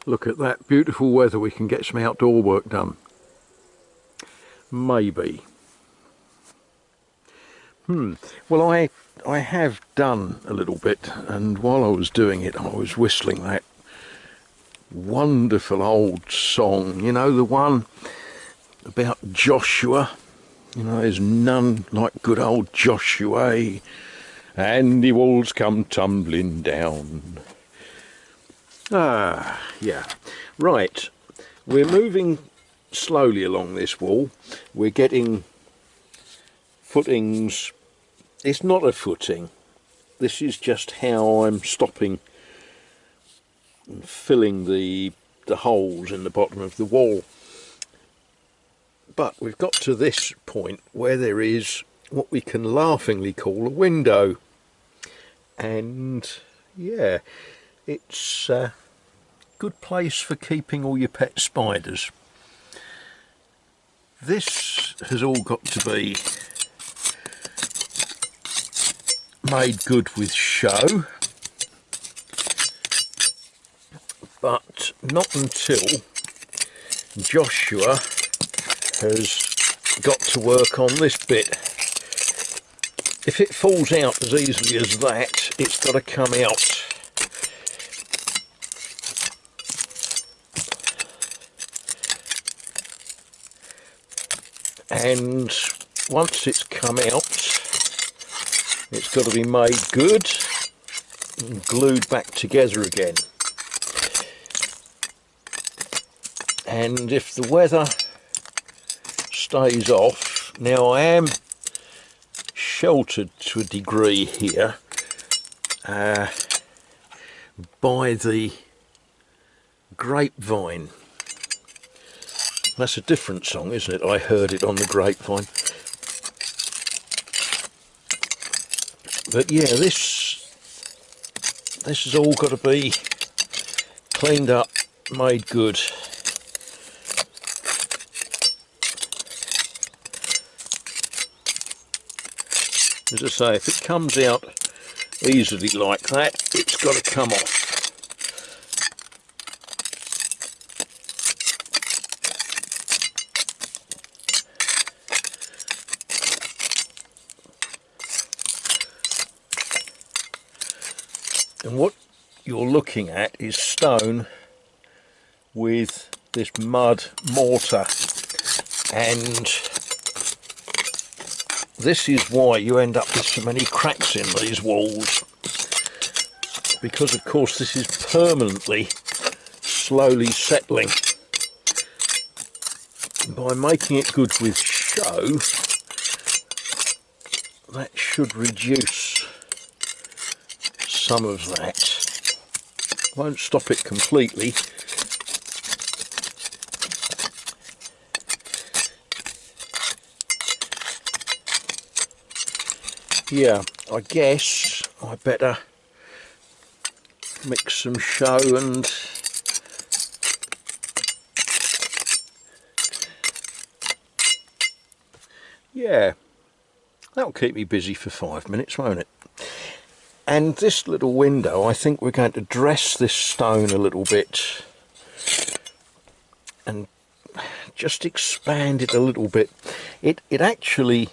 Look at that beautiful weather, we can get some outdoor work done. Maybe. Well, I have done a little bit, and while I was doing it I was whistling that wonderful old song, you know, the one about Joshua. You know, there's none like good old Joshua, and the walls come tumbling down. Ah, yeah. Right, we're moving slowly along this wall. We're getting footings. It's not a footing. This is just how I'm stopping and filling the holes in the bottom of the wall. But we've got to this point where there is what we can laughingly call a window. And yeah, it's a good place for keeping all your pet spiders. This has all got to be made good with show, but not until Joshua has got to work on this bit. If it falls out as easily as that, it's got to come out. And once it's come out, it's got to be made good and glued back together again. And if the weather stays off, now I am sheltered to a degree here by the grapevine. That's a different song, isn't it? I heard it on the grapevine. But yeah, this has all got to be cleaned up, made good. As I say, if it comes out easily like that, it's got to come off. And what you're looking at is stone with this mud mortar, and this is why you end up with so many cracks in these walls, because of course this is permanently slowly settling. By making it good with show, that should reduce some of that. Won't stop it completely. Yeah, I guess I better mix some show and yeah, that'll keep me busy for 5 minutes, won't it? And this little window, I think we're going to dress this stone a little bit and just expand it a little bit. It actually,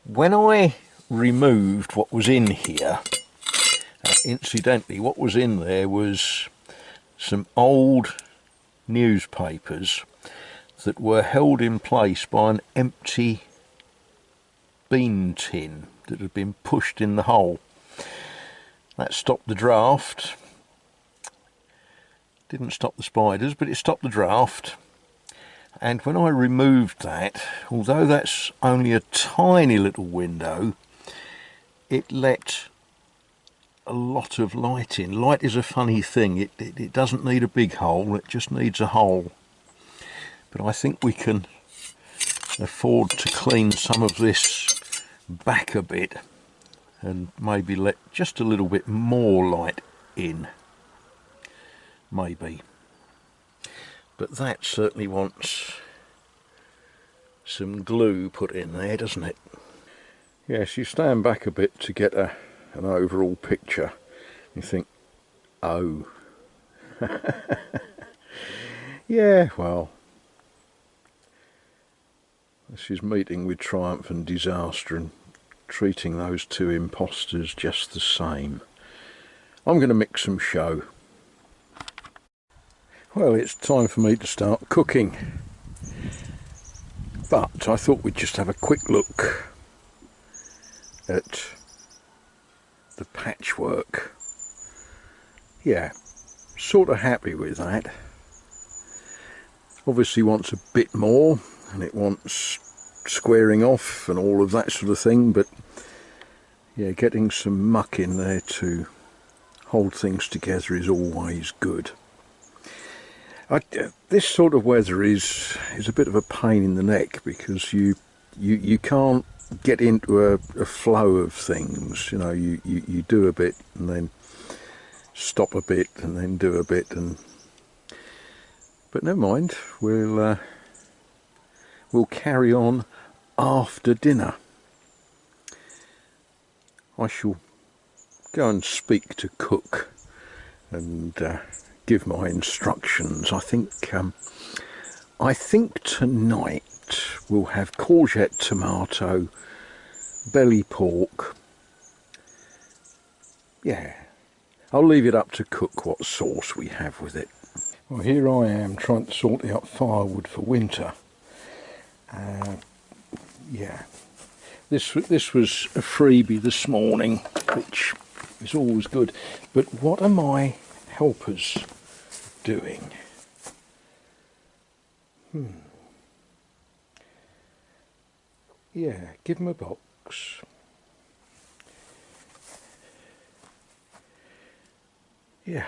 when I removed what was in here, incidentally, what was in there was some old newspapers that were held in place by an empty bean tin that had been pushed in the hole. That stopped the draft. Didn't stop the spiders, but it stopped the draft. And when I removed that, although that's only a tiny little window, it let a lot of light in. Light is a funny thing. It doesn't need a big hole, it just needs a hole. But I think we can afford to clean some of this back a bit and maybe let just a little bit more light in, maybe. But that certainly wants some glue put in there, doesn't it? Yes, you stand back a bit to get an overall picture. You think, oh. Yeah, well, this is meeting with triumph and disaster and treating those two imposters just the same. I'm going to mix some show. Well, it's time for me to start cooking. But I thought we'd just have a quick look at the patchwork. Yeah, sort of happy with that. Obviously wants a bit more, and it wants squaring off and all of that sort of thing, but yeah, getting some muck in there to hold things together is always good. This sort of weather is a bit of a pain in the neck, because you can't get into a flow of things. You know, you do a bit and then stop a bit and then do a bit, but never mind, we'll carry on after dinner. I shall go and speak to cook and give my instructions. I think tonight we'll have courgette tomato, belly pork. Yeah, I'll leave it up to cook what sauce we have with it. Well, here I am trying to sort out firewood for winter. Yeah, this was a freebie this morning, which is always good. But what are my helpers doing? Yeah, give them a box. Yeah.